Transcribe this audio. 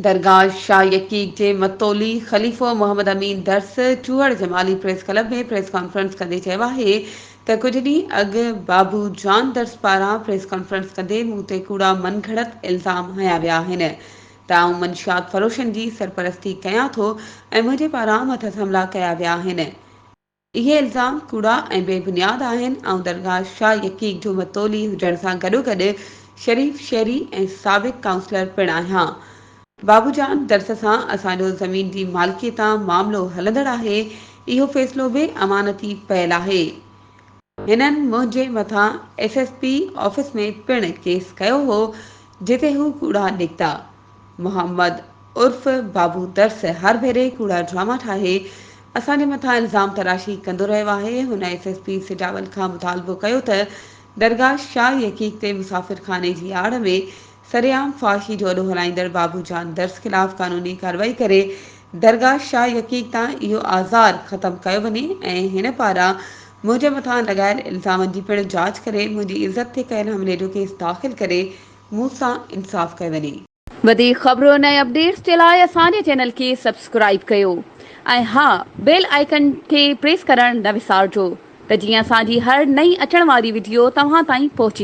दरगाह शाह यकीक जे मतोली ख़लीफ़ो मोहम्मद अमीन दर्स चूहड़ Jamali press club में press conference कंदे चयो आहे त कुझु ॾींहं अॻु बाबू जान दर्स पारां प्रेस कॉन्फ्रेंस कंदे मूं ते कूड़ा मनगढ़ंत इल्ज़ाम हया विया आहिनि त आउं मंशियात फ़रोशनि जी सरपरस्ती कयां थो ऐं मुंहिंजे पारां मथस हमला कया विया आहिनि। इहे इल्ज़ाम कूड़ा ऐं बेबुनियाद आहिनि। ऐं दरगाह शाह यकीक जो मतोली हुजण सां गॾोगॾु शरीफ़ शहरी ऐं साबिक़ काउंसलर पिणु आहियां। बाबूजान दर्स सां असांजो ज़मीन जी मालिकीअ तां मामिलो हलंदड़ आहे। इहो फ़ैसिलो बि अमानती पयल आहे। हिननि मुंहिंजे मथां SSP ऑफिस में पिणु केस कयो हो जिते हू कूड़ा निकिता। मोहम्मद उर्फ़ बाबू दर्स हर भेरे कूड़ा ड्रामा ठाहे असांजे मथां इल्ज़ाम तराशी कंदो रहियो आहे। हुन SSP सिजावल खां मुतालबो कयो त दरगाह शाह यकीक ते मुसाफ़िर खाने जी आड़ में सरेआम फाशी जो अॾो हलाईंदड़ बाबूजान दर्स ख़िलाफ़ कानूनी कार्रवाई करे दरगाह शाह यकीक तां इहो आज़ार ख़तमु कयो वञे ऐं हिन पारां मुंहिंजे मथां लॻायल इल्ज़ामनि जी पिणु जांच करे मुंहिंजी इज़त ते कयल हमले जो केस दाख़िल करे मूं सां इंसाफ़ कयो वञे। वधीक ख़बरुनि ऐं अपडेट्स जे लाइ असांजे चैनल खे सब्सक्राइब कयो ऐं हा बेल आइकन खे प्रेस करणु न विसारिजो त जीअं असांजी हर नई अचण वारी वीडियो तव्हां ताईं पहुची